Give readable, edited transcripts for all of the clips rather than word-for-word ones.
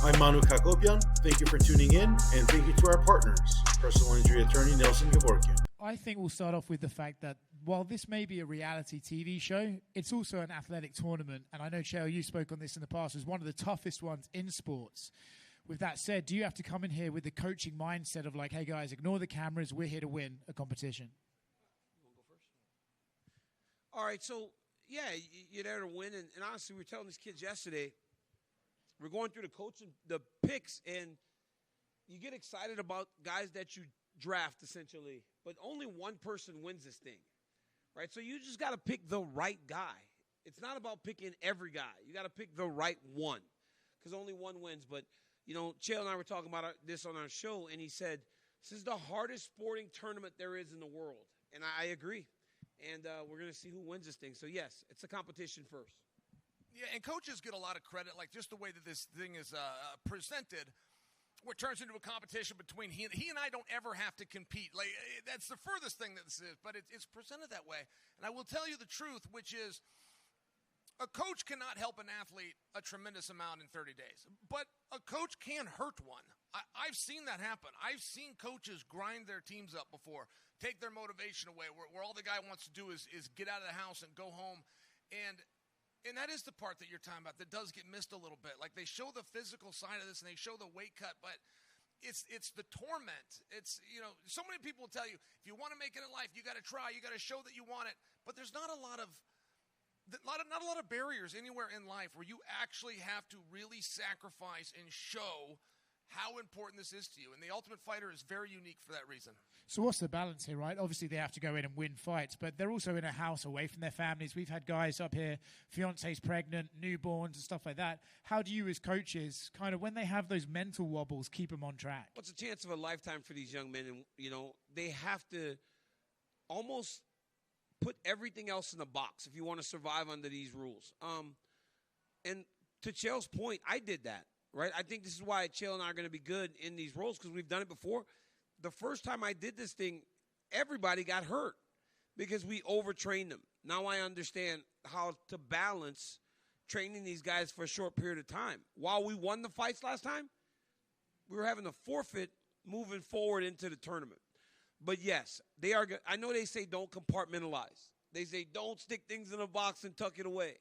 I'm Manouk Akopyan. Thank you for tuning in, and thank you to our partners, personal injury attorney Nelson Gevorkyan. I think we'll start off with the fact that while this may be a reality TV show, it's also an athletic tournament. And I know, Chael, you spoke on this in the past, as one of the toughest ones in sports. With that said, do you have to come in here with the coaching mindset of like, hey, guys, ignore the cameras. We're here to win a competition? You want to go first? All right, so, yeah, you're there to win. And honestly, we were telling these kids yesterday, we're going through the picks, and you get excited about guys that you draft, essentially. But only one person wins this thing, right? So you just got to pick the right guy. It's not about picking every guy. You got to pick the right one because only one wins. But, you know, Chael and I were talking about this on our show, and he said, this is the hardest sporting tournament there is in the world. And I agree. And we're going to see who wins this thing. So, yes, it's a competition first. Yeah, and coaches get a lot of credit, like just the way that this thing is presented, where it turns into a competition between he and I don't ever have to compete. Like that's the furthest thing that this is, but it's presented that way. And I will tell you the truth, which is a coach cannot help an athlete a tremendous amount in 30 days, but a coach can hurt one. I've seen that happen. I've seen coaches grind their teams up before, take their motivation away, where all the guy wants to do is get out of the house and go home. And that is the part that you're talking about that does get missed a little bit. Like they show the physical side of this and they show the weight cut, but it's the torment. It's, you know, so many people will tell you, if you want to make it in life, you got to try, you got to show that you want it. But there's not a lot of barriers anywhere in life where you actually have to really sacrifice and show how important this is to you. And the Ultimate Fighter is very unique for that reason. So what's the balance here, right? Obviously, they have to go in and win fights, but they're also in a house away from their families. We've had guys up here, fiancés pregnant, newborns and stuff like that. How do you as coaches, kind of when they have those mental wobbles, keep them on track? What's the chance of a lifetime for these young men? And, you know, they have to almost put everything else in a box if you want to survive under these rules. And to Chael's point, I did that. Right, I think this is why Chael and I are going to be good in these roles because we've done it before. The first time I did this thing, everybody got hurt because we overtrained them. Now I understand how to balance training these guys for a short period of time. While we won the fights last time, we were having to forfeit moving forward into the tournament. But, yes, they are. I know they say don't compartmentalize. They say don't stick things in a box and tuck it away.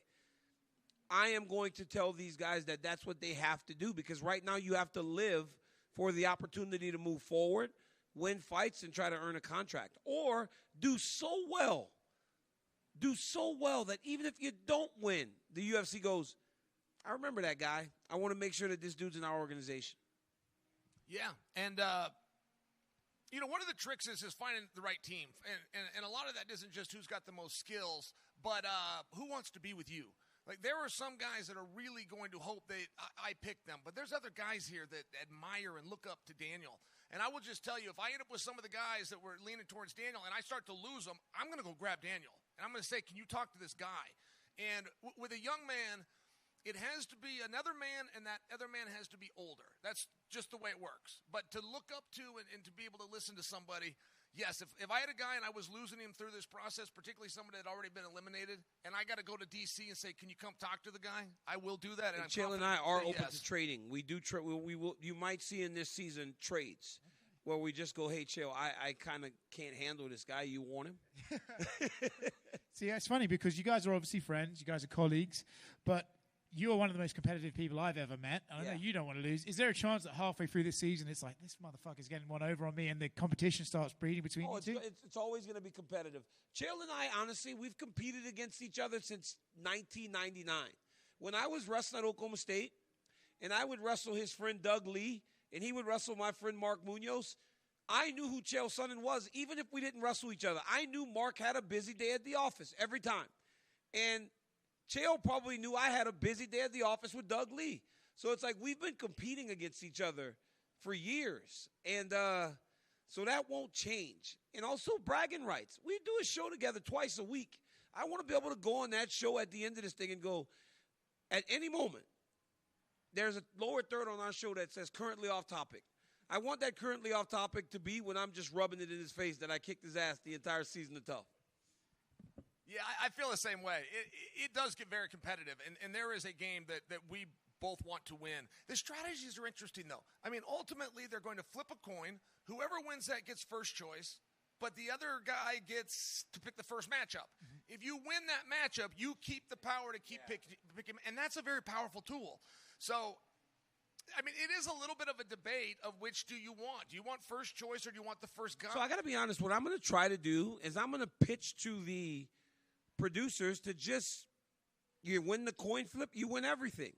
I am going to tell these guys that that's what they have to do because right now you have to live for the opportunity to move forward, win fights, and try to earn a contract. Or do so well that even if you don't win, the UFC goes, I remember that guy. I want to make sure that this dude's in our organization. Yeah, and you know, one of the tricks is finding the right team. And a lot of that isn't just who's got the most skills, but who wants to be with you. Like, there are some guys that are really going to hope I pick them. But there's other guys here that admire and look up to Daniel. And I will just tell you, if I end up with some of the guys that were leaning towards Daniel and I start to lose them, I'm going to go grab Daniel. And I'm going to say, can you talk to this guy? And with a young man, it has to be another man, and that other man has to be older. That's just the way it works. But to look up to and to be able to listen to somebody, yes, if I had a guy and I was losing him through this process, particularly somebody that had already been eliminated, and I got to go to D.C. and say, can you come talk to the guy? I will do that. And Chael and I are open to trading. We do. We will. You might see in this season trades where we just go, hey, Chael, I kind of can't handle this guy. You want him? See, it's funny because you guys are obviously friends. You guys are colleagues. But you're one of the most competitive people I've ever met. And I know you don't want to lose. Is there a chance that halfway through this season it's like, this motherfucker's getting one over on me and the competition starts breeding between you two? It's always going to be competitive. Chael and I, honestly, we've competed against each other since 1999. When I was wrestling at Oklahoma State, and I would wrestle his friend Doug Lee, and he would wrestle my friend Mark Munoz, I knew who Chael Sonnen was, even if we didn't wrestle each other. I knew Mark had a busy day at the office every time. And Chael probably knew I had a busy day at the office with Doug Lee. So it's like we've been competing against each other for years. And so that won't change. And also bragging rights. We do a show together twice a week. I want to be able to go on that show at the end of this thing and go, at any moment, there's a lower third on our show that says currently off topic. I want that currently off topic to be when I'm just rubbing it in his face that I kicked his ass the entire season of TUF. Yeah, I feel the same way. It does get very competitive, and there is a game that we both want to win. The strategies are interesting, though. I mean, ultimately, they're going to flip a coin. Whoever wins that gets first choice, but the other guy gets to pick the first matchup. Mm-hmm. If you win that matchup, you keep the power to keep picking, and that's a very powerful tool. So, I mean, it is a little bit of a debate of which do you want. Do you want first choice or do you want the first gun? So I got to be honest. What I'm going to try to do is I'm going to pitch to the producers to just, you win the coin flip, you win everything.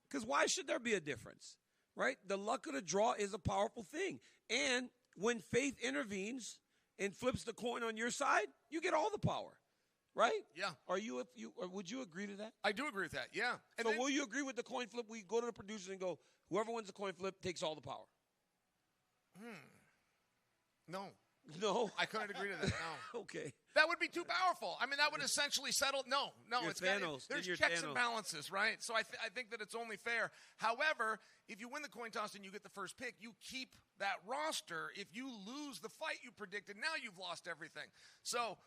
Because why should there be a difference, right? The luck of the draw is a powerful thing. And when faith intervenes and flips the coin on your side, you get all the power, right? Yeah. Or would you agree to that? I do agree with that, yeah. And so will you agree with the coin flip? We go to the producers and go, whoever wins the coin flip takes all the power. No. No? I couldn't agree to that, no. Okay. That would be too powerful. I mean, that would essentially settle. No. You're It's Thanos. there's You're checks Thanos. and balances, right? So I think that it's only fair. However, if you win the coin toss and you get the first pick, you keep that roster. If you lose the fight you predicted, now you've lost everything. So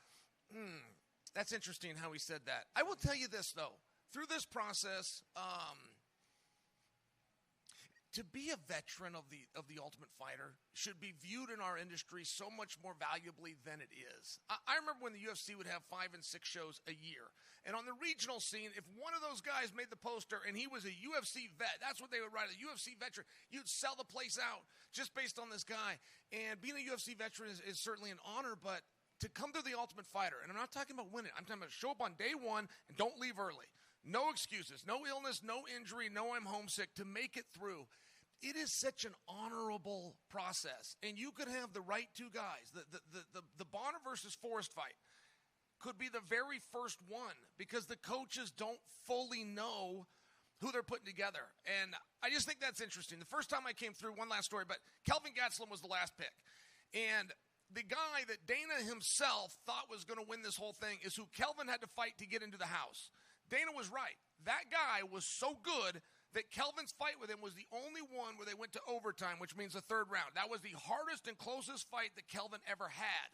that's interesting how he said that. I will tell you this, though. Through this process, to be a veteran of the Ultimate Fighter should be viewed in our industry so much more valuably than it is. I remember when the UFC would have 5 and 6 shows a year. And on the regional scene, if one of those guys made the poster and he was a UFC vet, that's what they would write, a UFC veteran, you'd sell the place out just based on this guy. And being a UFC veteran is certainly an honor, but to come to the Ultimate Fighter, and I'm not talking about winning, I'm talking about show up on day one and don't leave early. No excuses, no illness, no injury, no I'm homesick, to make it through. It is such an honorable process, and you could have the right two guys. The Bonner versus Forrest fight could be the very first one because the coaches don't fully know who they're putting together, and I just think that's interesting. The first time I came through, one last story, but Kelvin Gastelum was the last pick, and the guy that Dana himself thought was going to win this whole thing is who Kelvin had to fight to get into the house. Dana was right. That guy was so good that Kelvin's fight with him was the only one where they went to overtime, which means the third round. That was the hardest and closest fight that Kelvin ever had.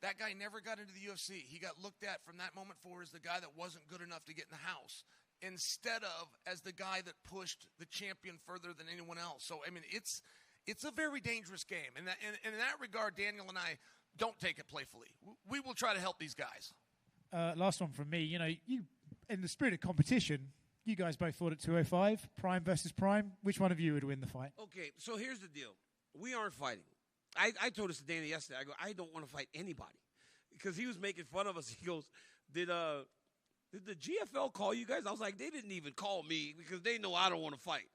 That guy never got into the UFC. He got looked at from that moment forward as the guy that wasn't good enough to get in the house, instead of as the guy that pushed the champion further than anyone else. So, I mean, it's a very dangerous game. And in that regard, Daniel and I don't take it playfully. We will try to help these guys. Last one from me. You know, in the spirit of competition, you guys both fought at 205, Prime versus Prime. Which one of you would win the fight? Okay, so here's the deal. We aren't fighting. I told this to Dana yesterday. I go, I don't want to fight anybody. Because he was making fun of us. He goes, did the GFL call you guys? I was like, they didn't even call me because they know I don't want to fight.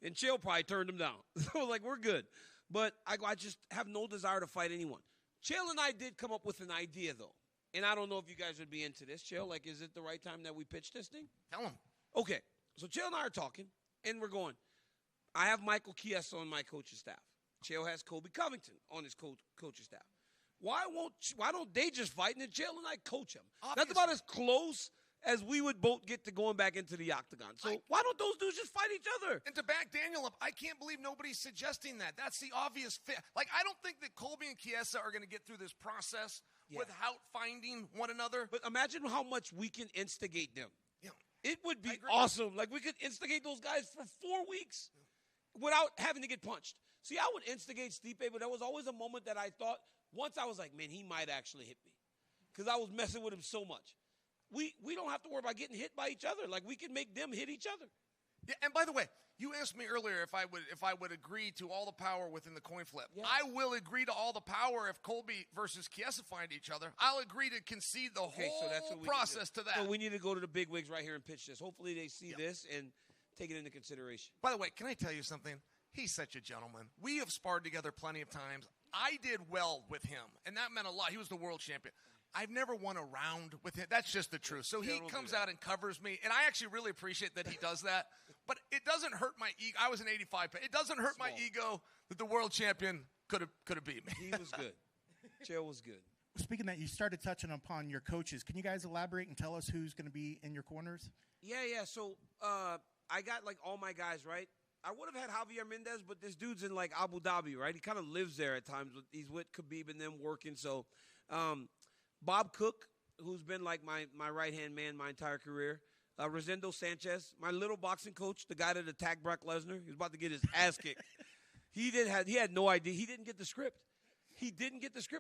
And Chael probably turned them down. So I was like, we're good. But I go, I just have no desire to fight anyone. Chael and I did come up with an idea, though. And I don't know if you guys would be into this, Chael. Like, is it the right time that we pitch this thing? Tell him. Okay, so Chael and I are talking, and we're going, I have Michael Chiesa on my coaching staff. Chael has Kobe Covington on his coaching staff. Why don't they just fight, and then Chael and I coach them? That's about as close as we would both get to going back into the octagon. So why don't those dudes just fight each other? And to back Daniel up, I can't believe nobody's suggesting that. That's the obvious fit. Like, I don't think that Colby and Chiesa are going to get through this process without finding one another. But imagine how much we can instigate them. Yeah. It would be awesome. Like, we could instigate those guys for 4 weeks without having to get punched. See, I would instigate Stipe, but there was always a moment that I thought, once I was like, man, he might actually hit me. Because I was messing with him so much. We don't have to worry about getting hit by each other. Like, we can make them hit each other. Yeah, and by the way, you asked me earlier if I would agree to all the power within the coin flip. Yeah. I will agree to all the power if Colby versus Chiesa find each other. I'll agree to concede the whole process to that. So we need to go to the big wigs right here and pitch this. Hopefully they see this and take it into consideration. By the way, can I tell you something? He's such a gentleman. We have sparred together plenty of times. I did well with him, and that meant a lot. He was the world champion. I've never won a round with him. That's just the truth. So he comes out and covers me, and I actually really appreciate that he does that. But it doesn't hurt my ego. I was an 85. It doesn't hurt my ego that the world champion could have beat me. He was good. Chael was good. Speaking of that, you started touching upon your coaches. Can you guys elaborate and tell us who's going to be in your corners? Yeah. So I got, like, all my guys, right? I would have had Javier Mendez, but this dude's in, like, Abu Dhabi, right? He kind of lives there at times. He's with Khabib and them working. So Bob Cook, who's been, like, my right-hand man my entire career. Rosendo Sanchez, my little boxing coach, the guy that attacked Brock Lesnar. He was about to get his ass kicked. He had no idea. He didn't get the script.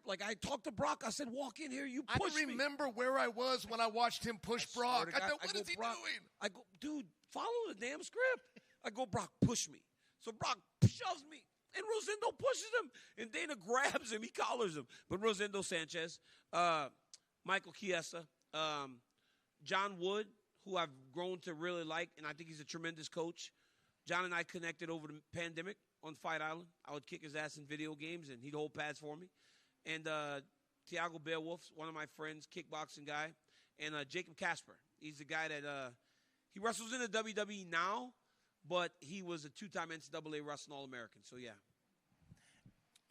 Like, I talked to Brock. I said, walk in here. You push me. I remember where I was when I watched him push Brock. I thought, what is he doing? I go, dude, follow the damn script. I go, Brock, push me. So Brock shoves me, and Rosendo pushes him, and Dana grabs him. He collars him. But Rosendo Sanchez, Michael Chiesa, John Wood, who I've grown to really like, and I think he's a tremendous coach. John and I connected over the pandemic on Fight Island. I would kick his ass in video games, and he'd hold pads for me. And Thiago Beowulf's one of my friends, kickboxing guy. And Jacob Casper. He's the guy that he wrestles in the WWE now, but he was a two-time NCAA Wrestling All-American. So, yeah.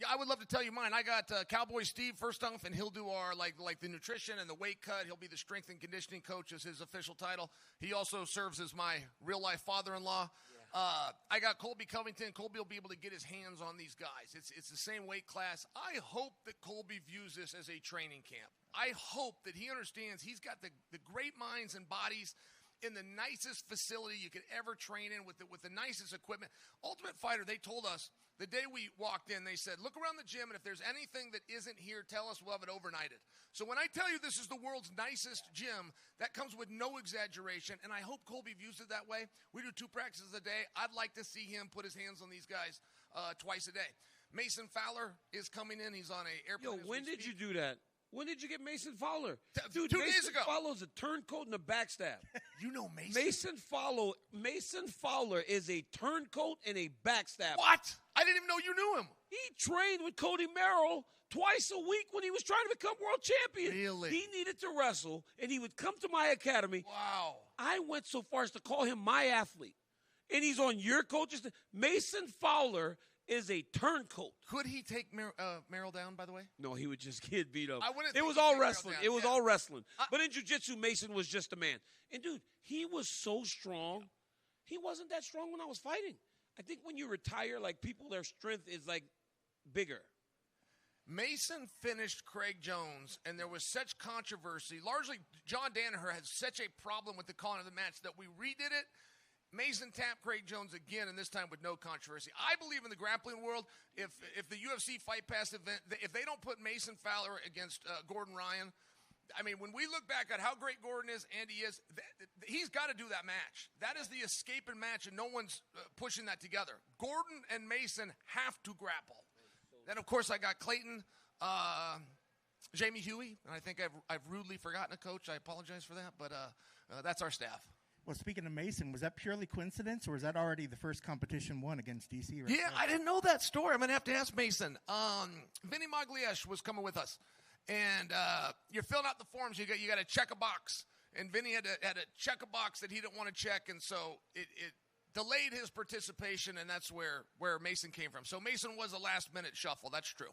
Yeah, I would love to tell you mine. I got Cowboy Steve first off, and he'll do our like the nutrition and the weight cut. He'll be the strength and conditioning coach as his official title. He also serves as my real-life father-in-law. Yeah. I got Colby Covington. Colby will be able to get his hands on these guys. It's the same weight class. I hope that Colby views this as a training camp. I hope that he understands he's got the great minds and bodies in the nicest facility you could ever train in with the nicest equipment. Ultimate Fighter, they told us the day we walked in, they said, look around the gym, and if there's anything that isn't here, tell us, we'll have it overnighted. So when I tell you this is the world's nicest gym, that comes with no exaggeration, and I hope Colby views it that way. We do 2 practices a day. I'd like to see him put his hands on these guys twice a day. Mason Fowler is coming in. He's on an airplane. Yo, when did you do that? When did you get Mason Fowler? Dude, 2 days ago. Mason Fowler's a turncoat and a backstab. You know Mason? Mason Fowler is a turncoat and a backstab. What? I didn't even know you knew him. He trained with Cody Merrill twice a week when he was trying to become world champion. Really? He needed to wrestle, and he would come to my academy. Wow. I went so far as to call him my athlete. And he's on your coaches. Mason Fowler is a turncoat. Could he take Merrill down, by the way? No, he would just get beat up. It was all wrestling. It was all wrestling. But in jiu-jitsu, Mason was just a man. And, dude, he was so strong. He wasn't that strong when I was fighting. I think when you retire, like, people, their strength is, like, bigger. Mason finished Craig Jones, and there was such controversy. Largely, John Danaher had such a problem with the calling of the match that we redid it. Mason tapped Craig Jones again, and this time with no controversy. I believe in the grappling world, if the UFC Fight Pass event, if they don't put Mason Fowler against Gordon Ryan, I mean, when we look back at how great Gordon is and he is, he's got to do that match. That is the escaping match, and no one's pushing that together. Gordon and Mason have to grapple. Then, of course, I got Clayton, Jamie Huey, and I think I've rudely forgotten a coach. I apologize for that, but that's our staff. Well, speaking of Mason, was that purely coincidence, or was that already the first competition won against DC? Right Yeah, I didn't know that story. I'm going to have to ask Mason. Vinny Magliesh was coming with us, and you're filling out the forms. You got to check a box, and Vinny had to check a box that he didn't want to check, and so it delayed his participation, and that's where Mason came from. So Mason was a last-minute shuffle. That's true.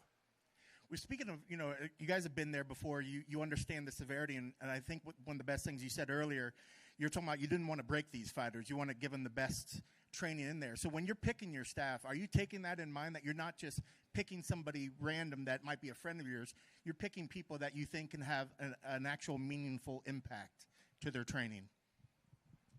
We're speaking of, you guys have been there before. You understand the severity, and I think one of the best things you said earlier, you're talking about you didn't want to break these fighters. You want to give them the best training in there. So when you're picking your staff, are you taking that in mind, that you're not just picking somebody random that might be a friend of yours? You're picking people that you think can have an actual meaningful impact to their training?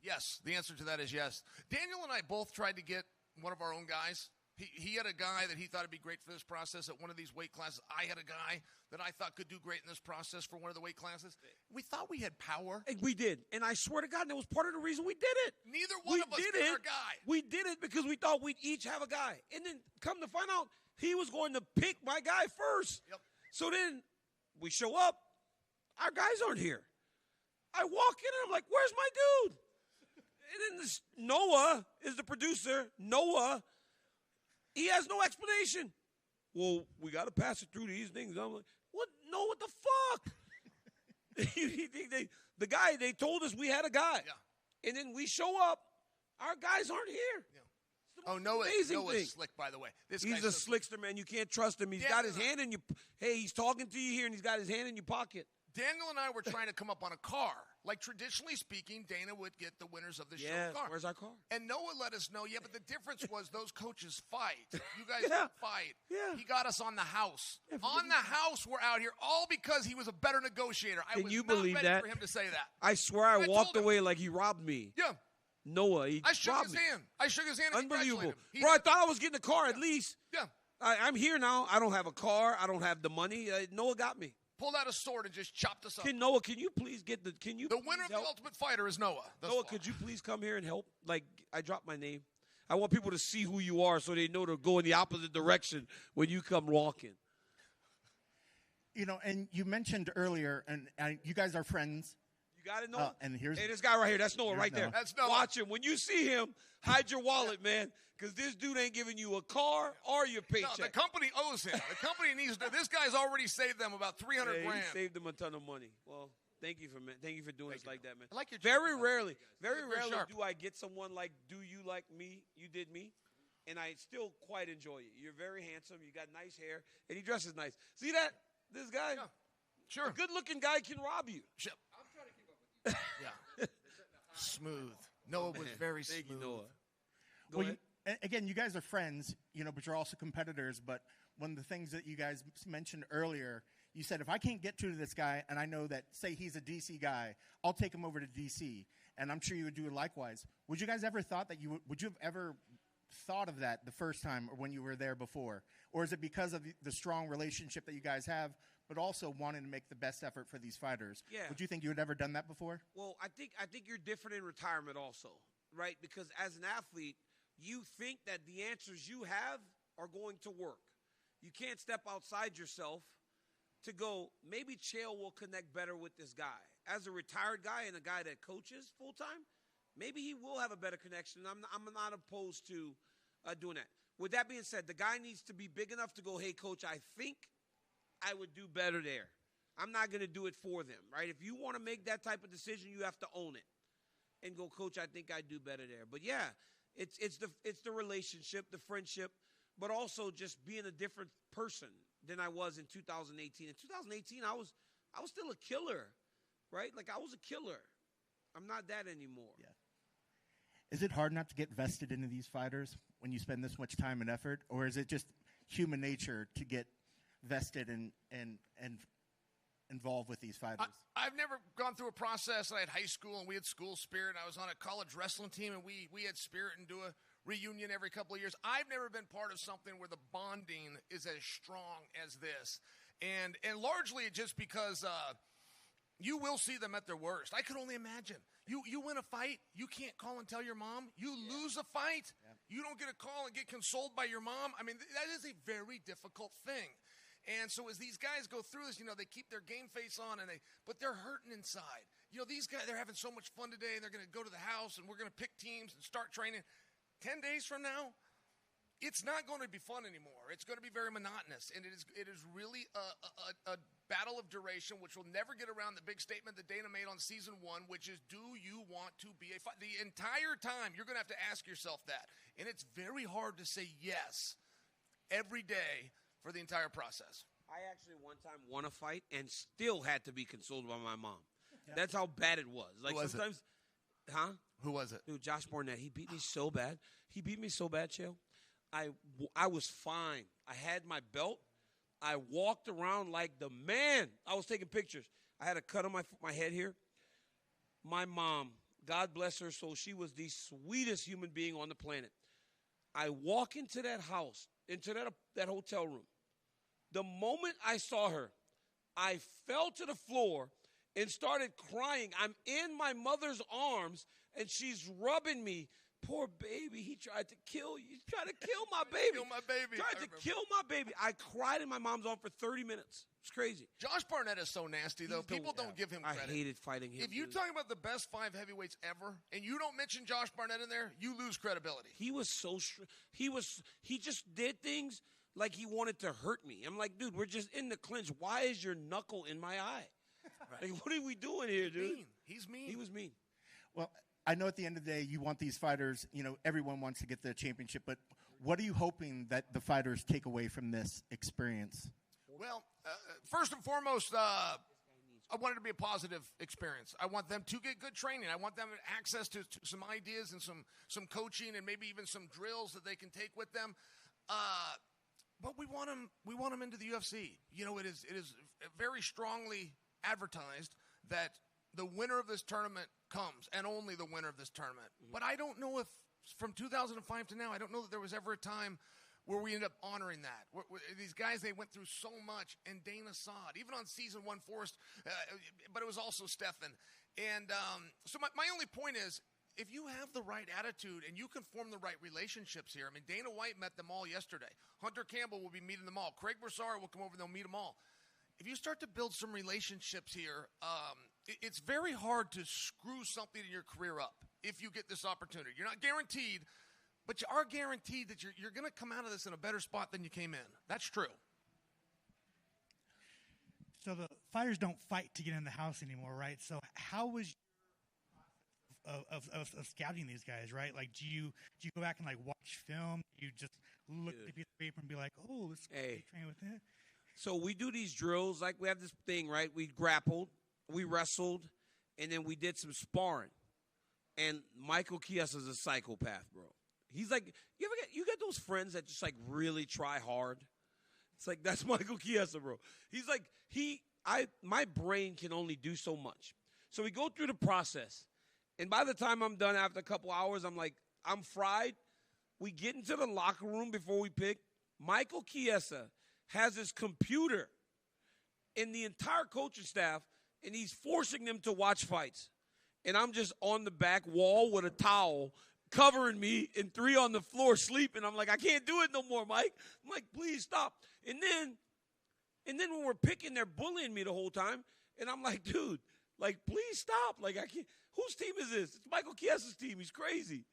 Yes, the answer to that is yes. Daniel and I both tried to get one of our own guys. He had a guy that he thought would be great for this process at one of these weight classes. I had a guy that I thought could do great in this process for one of the weight classes. We thought we had power. And we did. And I swear to God, that was part of the reason we did it. Neither one of us did our guy. We did it because we thought we'd each have a guy. And then come to find out, he was going to pick my guy first. Yep. So then we show up. Our guys aren't here. I walk in and I'm like, where's my dude? And then Noah is the producer. Noah. He has no explanation. Well, we got to pass it through these things. I'm like, what? No, what the fuck? The guy, they told us we had a guy. Yeah. And then we show up. Our guys aren't here. Yeah. Noah's slick, by the way. He's a slickster, man. You can't trust him. He's got his hand in your – hey, he's talking to you here, and he's got his hand in your pocket. Daniel and I were trying to come up on a car. Like, traditionally speaking, Dana would get the winners of the show car. Where's our car? And Noah let us know, but the difference was those coaches fight. You guys Yeah. don't fight. Yeah. He got us on the house. On the house, we're out here, all because he was a better negotiator. I Can was you not believe ready that? for him to say that. I swear I told walked him. away like he robbed me. Yeah. Noah, he I shook robbed his me. hand. And Unbelievable. congratulated him. Bro, I thought I was getting a car at least. Yeah. I'm here now. I don't have a car. I don't have the money. Noah got me. Pulled out a sword and just chopped us up. Noah, can you please get the? Can you? The please winner of help? the Ultimate Fighter is Noah. thus Noah, far. could you please come here and help? Like, I dropped my name. I want people to see who you are so they know to go in the opposite direction when you come walking. You know, and you mentioned earlier, and you guys are friends. You got it, Noah? And here's hey, this guy right here. That's Noah right there. Noah. That's Noah. Watch him. When you see him, hide your wallet, man, because this dude ain't giving you a car or your No, paycheck. the company owes him. The company needs to. This guy's already saved them about $300 He grand. saved him a ton of money. Well, thank you for doing us like that, man. I like your Very jacket. rarely Very sharp. do I get someone like, do you like me? You did me. And I still quite enjoy you. You're very handsome. You got nice hair. And he dresses nice. See that? This guy? Yeah. Sure. A good-looking guy can rob you. Sure. I'm trying to keep up with you. Yeah. Smooth. Noah was very smooth. Thank you, Noah. Go Well, ahead. again, you guys are friends, you know, but you're also competitors. But one of the things that you guys mentioned earlier, you said, if I can't get to this guy and I know that, say he's a DC guy, I'll take him over to DC. And I'm sure you would do it likewise. Would you guys ever thought that would you have ever thought of that the first time or when you were there before? Or is it because of the strong relationship that you guys have, but also wanting to make the best effort for these fighters? Yeah. Would you think you had ever done that before? Well, I think you're different in retirement also, right? Because as an athlete, you think that the answers you have are going to work. You can't step outside yourself to go, maybe Chael will connect better with this guy. As a retired guy and a guy that coaches full-time, maybe he will have a better connection. I'm not opposed to doing that. With that being said, the guy needs to be big enough to go, hey, coach, I think I would do better there. I'm not going to do it for them, right? If you want to make that type of decision, you have to own it and go, coach, I think I'd do better there. But, yeah, it's the relationship, the friendship, but also just being a different person than I was in 2018. In 2018, I was still a killer, right? Like, I was a killer. I'm not that anymore. Yeah. Is it hard not to get vested into these fighters when you spend this much time and effort? Or is it just human nature to get vested and involved with these fighters? I've never gone through a process. I had high school, and we had school spirit. I was on a college wrestling team, and we had spirit and do a reunion every couple of years. I've never been part of something where the bonding is as strong as this. And largely just because you will see them at their worst. I could only imagine. You win a fight, you can't call and tell your mom. You lose a fight, you don't get a call and get consoled by your mom. I mean, that is a very difficult thing. And so as these guys go through this, they keep their game face on, but they're hurting inside. These guys, they're having so much fun today, and they're going to go to the house, and we're going to pick teams and start training. 10 days from now, it's not going to be fun anymore. It's going to be very monotonous, and it is really a battle of duration, which will never get around the big statement that Dana made on season 1, which is, do you want to be a fighter? The entire time, you're going to have to ask yourself that, and it's very hard to say yes every day for the entire process. I actually one time won a fight and still had to be consoled by my mom. Yeah. That's how bad it was. Like, Who was sometimes, it? Huh? Who was it? Dude, Josh Barnett. He beat me so bad. Chael. I was fine. I had my belt. I walked around like the man. I was taking pictures. I had a cut on my head here. My mom, God bless her soul, she was the sweetest human being on the planet. I walk into that house, into that hotel room. The moment I saw her, I fell to the floor and started crying. I'm in my mother's arms, and she's rubbing me. Poor baby, he tried to kill you. He tried to kill my baby. Kill my baby. Tried to kill my baby. I cried in my mom's arms for 30 minutes. It's crazy. Josh Barnett is so nasty, though. People don't give him credit. I hated fighting him. If you're talking about the best 5 heavyweights ever, and you don't mention Josh Barnett in there, you lose credibility. He was so he just did things like he wanted to hurt me. I'm like, dude, we're just in the clinch. Why is your knuckle in my eye? Right. Like, what are we doing here, dude? He's mean. He was mean. Well, I know at the end of the day you want these fighters, everyone wants to get the championship, but what are you hoping that the fighters take away from this experience? Well, first and foremost, I want it to be a positive experience. I want them to get good training. I want them access to some ideas and some coaching and maybe even some drills that they can take with them. But we want them into the UFC. You know, it is very strongly advertised that the winner of this tournament comes, and only the winner of this tournament. Mm-hmm. But I don't know if from 2005 to now, I don't know that there was ever a time where we ended up honoring that. These guys, they went through so much, and Dana saw it. Even on season 1, Forrest, but it was also Stefan. And so my only point is, if you have the right attitude and you can form the right relationships here, I mean, Dana White met them all yesterday. Hunter Campbell will be meeting them all. Craig Broussard will come over and they'll meet them all. If you start to build some relationships here, it's very hard to screw something in your career up if you get this opportunity. You're not guaranteed, but you are guaranteed that you're going to come out of this in a better spot than you came in. That's true. So the fighters don't fight to get in the house anymore, right? So how was of scouting these guys, right? Like, do you go back and like watch film? Do you just look at the piece of paper and be like, oh, let's train with it? So we do these drills. Like, we have this thing, right? We grappled, we wrestled, and then we did some sparring. And Michael Chiesa's a psychopath, bro. He's like, you got those friends that just like really try hard? It's like, that's Michael Chiesa, bro. He's like, my brain can only do so much. So we go through the process. And by the time I'm done after a couple hours, I'm like, I'm fried. We get into the locker room before we pick. Michael Chiesa has his computer and the entire coaching staff, and he's forcing them to watch fights. And I'm just on the back wall with a towel covering me and 3 on the floor sleeping. I'm like, I can't do it no more, Mike. I'm like, please stop. And then when we're picking, they're bullying me the whole time. And I'm like, dude, like, please stop. Like, I can't. Whose team is this? It's Michael Chiesa's team. He's crazy.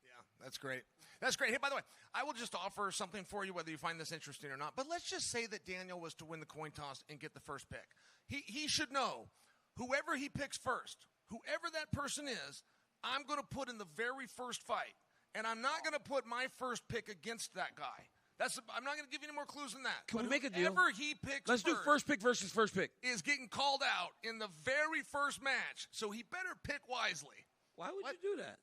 Yeah, that's great. That's great. Hey, by the way, I will just offer something for you, whether you find this interesting or not. But let's just say that Daniel was to win the coin toss and get the first pick. He should know, whoever he picks first, whoever that person is, I'm going to put in the very first fight. And I'm not going to put my first pick against that guy. I'm not going to give you any more clues than that. Can we make a deal? Whoever he picks Let's do first pick versus first pick. Is getting called out in the very first match. So he better pick wisely. Why would you do that?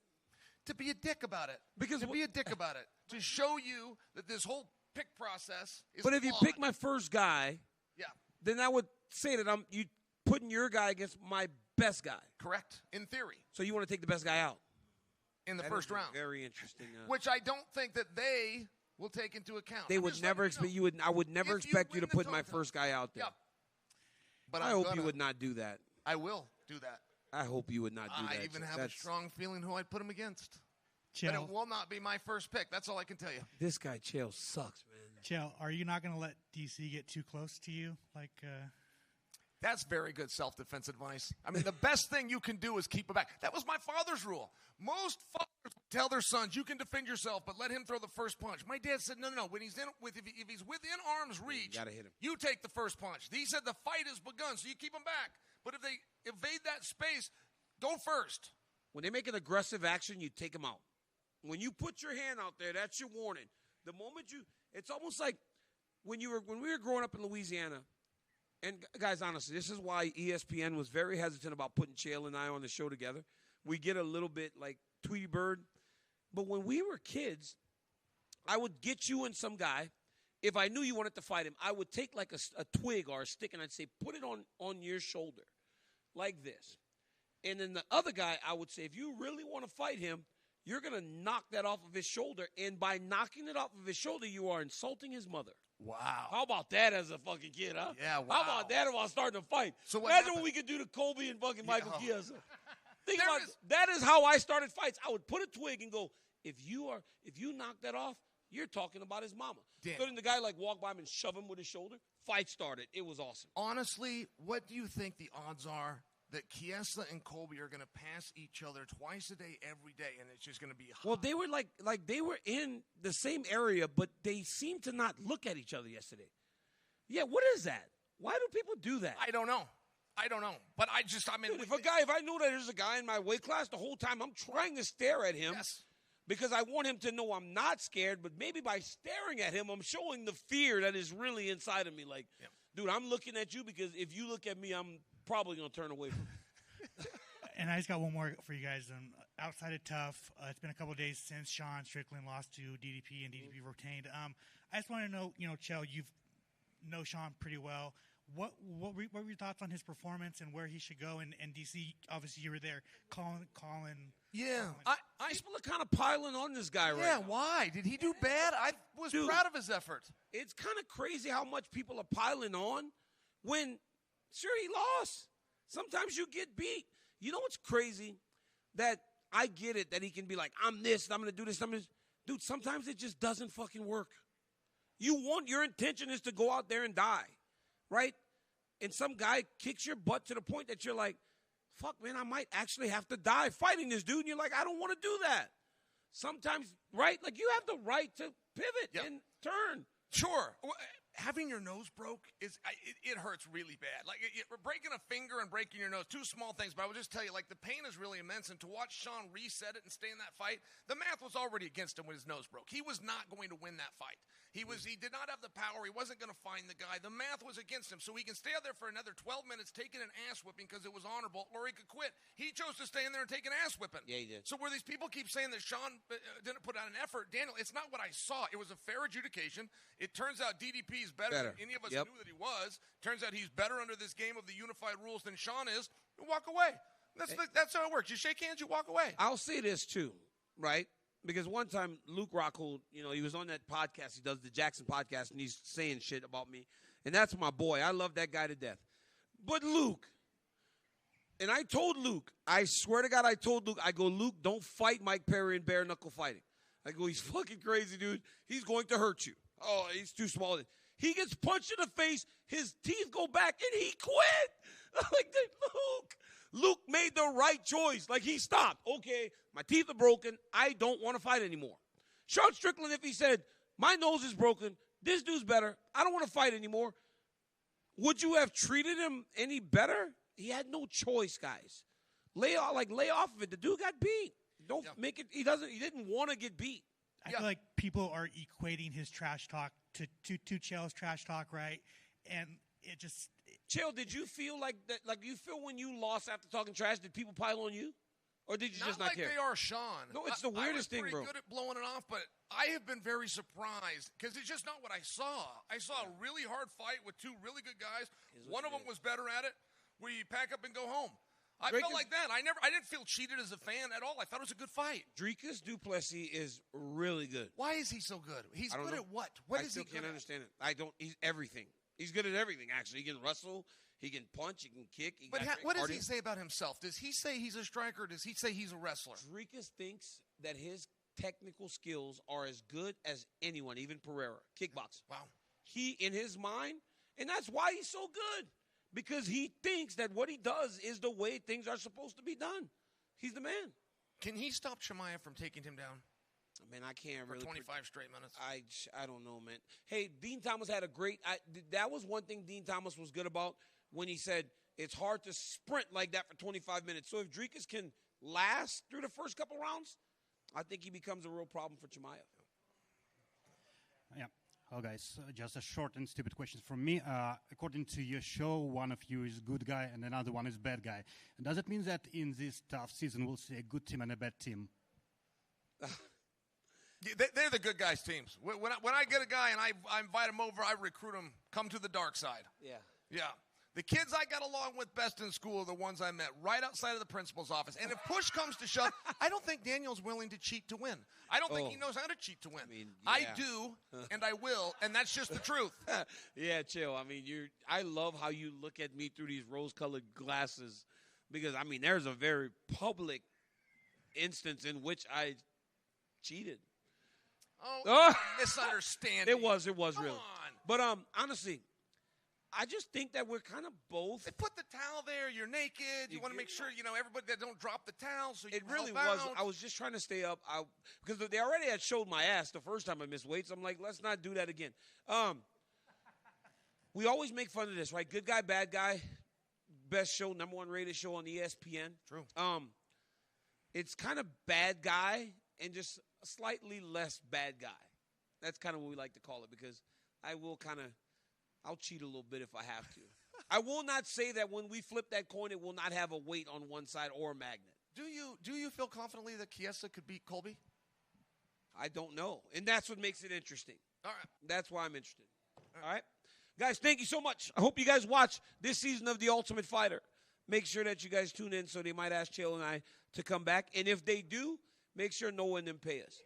To be a dick about it. Because be a dick about it. To show you that this whole pick process is But if you pick my first guy, then I would say that you putting your guy against my best guy. Correct. In theory. So you want to take the best guy out. In the first round. Very interesting. Which I don't think that they will take into account. They would never expect you would. I would never expect you to put my first guy out there. Yep. But I hope you would not do that. I will do that. I hope you would not do that. I even have a strong feeling who I'd put him against. Chael. But it will not be my first pick. That's all I can tell you. This guy Chael sucks, man. Chael, are you not going to let DC get too close to you? That's very good self-defense advice. I mean, the best thing you can do is keep it back. That was my father's rule. Most fathers tell their sons, you can defend yourself, but let him throw the first punch. My dad said, no. When he's if he's within arm's reach, you gotta hit him. You take the first punch. He said the fight has begun, so you keep him back. But if they evade that space, go first. When they make an aggressive action, you take them out. When you put your hand out there, that's your warning. The moment it's almost like when we were growing up in Louisiana. And, guys, honestly, this is why ESPN was very hesitant about putting Chael and I on the show together. We get a little bit like Tweety Bird. But when we were kids, I would get you and some guy. If I knew you wanted to fight him, I would take like a twig or a stick, and I'd say, put it on your shoulder like this. And then the other guy, I would say, if you really want to fight him, you're going to knock that off of his shoulder. And by knocking it off of his shoulder, you are insulting his mother. Wow. How about that as a fucking kid, huh? Yeah, wow. How about that about starting a fight? So imagine what we could do to Kobe and fucking Michael Chiesa. Think about is- that is how I started fights. I would put a twig and go, if you knock that off, you're talking about his mama. Damn. So then the guy like walk by him and shove him with his shoulder. Fight started. It was awesome. Honestly, what do you think the odds are that Chiesa and Colby are going to pass each other twice a day, every day, and it's just going to be hot? Well, they were like they were in the same area, but they seemed to not look at each other yesterday. Yeah, what is that? Why do people do that? I don't know. But Dude, if I knew that there's a guy in my weight class the whole time, I'm trying to stare at him. Yes. because I want him to know I'm not scared, but maybe by staring at him, I'm showing the fear that is really inside of me. Like, dude, I'm looking at you because if you look at me, I'm probably going to turn away from you. And I just got one more for you guys. Outside of TUF, it's been a couple of days since Sean Strickland lost to DDP and DDP retained. I just want to know, Chael, you know Sean pretty well. What were your thoughts on his performance and where he should go in DC? Obviously, you were there calling. Yeah. People are kind of piling on this guy right now. Yeah, why? Did he do bad? I was proud of his effort. It's kind of crazy how much people are piling on when, sure, he lost. Sometimes you get beat. You know what's crazy? That I get it, that he can be like, I'm this, I'm going to do this, I'm this. Dude, sometimes it just doesn't fucking work. Your intention is to go out there and die, right? And some guy kicks your butt to the point that you're like, fuck, man, I might actually have to die fighting this dude. And you're like, I don't want to do that. Sometimes, right? Like, you have the right to pivot and turn. Sure. Having your nose broke, it hurts really bad. Like, breaking a finger and breaking your nose, two small things, but I will just tell you, like, the pain is really immense, and to watch Sean reset it and stay in that fight, the math was already against him when his nose broke. He was not going to win that fight. He did not have the power. He wasn't going to find the guy. The math was against him, so he can stay out there for another 12 minutes taking an ass whipping because it was honorable, or he could quit. He chose to stay in there and take an ass whipping. Yeah, he did. So where these people keep saying that Sean didn't put out an effort, Daniel, it's not what I saw. It was a fair adjudication. It turns out DDP is better than any of us knew that he was. Turns out he's better under this game of the unified rules than Sean is. You walk away. That's how it works. You shake hands, you walk away. I'll say this, too, right? Because one time, Luke Rockhold, he was on that podcast. He does the Jackson podcast, and he's saying shit about me. And that's my boy. I love that guy to death. But Luke, and I told Luke, I swear to God, I told Luke, I go, Luke, don't fight Mike Perry in bare knuckle fighting. I go, he's fucking crazy, dude. He's going to hurt you. Oh, he's too small. He gets punched in the face, his teeth go back, and he quit. Like, Luke made the right choice. Like, he stopped. Okay, my teeth are broken. I don't want to fight anymore. Sean Strickland, if he said, my nose is broken, this dude's better, I don't want to fight anymore, would you have treated him any better? He had no choice, guys. Lay off of it. The dude got beat. Don't make it. He didn't want to get beat. I feel like people are equating his trash talk to Chael's trash talk, right? And it just... Chael, did you feel like that? Like, you feel when you lost after talking trash, did people pile on you? Or did you just not care? Not like they are Sean. No, it's the weirdest thing, bro. I was pretty good at blowing it off, but I have been very surprised because it's just not what I saw. I saw a really hard fight with two really good guys. One of them was better at it. We pack up and go home. I felt like that. I didn't feel cheated as a fan at all. I thought it was a good fight. Dricus du Plessis is really good. Why is he so good? He's good at what? What is he good at? I still can't understand it. He's everything. He's good at everything, actually. He can wrestle. He can punch. He can kick. But what does he say about himself? Does he say he's a striker? Or does he say he's a wrestler? Dricus thinks that his technical skills are as good as anyone, even Pereira. Kickboxing. Wow. He, in his mind, and that's why he's so good. Because he thinks that what he does is the way things are supposed to be done. He's the man. Can he stop Chimaev from taking him down? Man, I can't for really. 25 straight minutes. I don't know, man. Hey, Dean Thomas had a great. That was one thing Dean Thomas was good about when he said it's hard to sprint like that for 25 minutes. So if Dricus can last through the first couple rounds, I think he becomes a real problem for Chimaev. Yeah. Oh, guys, just a short and stupid question from me. According to your show, one of you is good guy and another one is bad guy. Does it mean that in this tough season we'll see a good team and a bad team? They're the good guys' teams. When I get a guy and I invite him over, I recruit him, come to the dark side. Yeah. Yeah. The kids I got along with best in school are the ones I met right outside of the principal's office. And if push comes to shove, I don't think Daniel's willing to cheat to win. I don't think he knows how to cheat to win. I do, and I will, and that's just the truth. Yeah, Chael. I mean, I love how you look at me through these rose-colored glasses because, I mean, there's a very public instance in which I cheated. Oh, misunderstanding. It was really. Come on. But honestly, I just think that we're kind of both. They put the towel there. You're naked. You want to make sure, everybody that don't drop the towel. So it really was. I was just trying to stay up because they already had showed my ass the first time I missed weights. I'm like, let's not do that again. We always make fun of this, right? Good guy, bad guy. Best show, number one rated show on ESPN. True. It's kind of bad guy and just a slightly less bad guy. That's kind of what we like to call it, because I'll cheat a little bit if I have to. I will not say that when we flip that coin, it will not have a weight on one side or a magnet. Do you feel confidently that Chiesa could beat Colby? I don't know, and that's what makes it interesting. All right. That's why I'm interested. All right. Guys, thank you so much. I hope you guys watch this season of The Ultimate Fighter. Make sure that you guys tune in so they might ask Chael and I to come back. And if they do, make sure no one them pay us.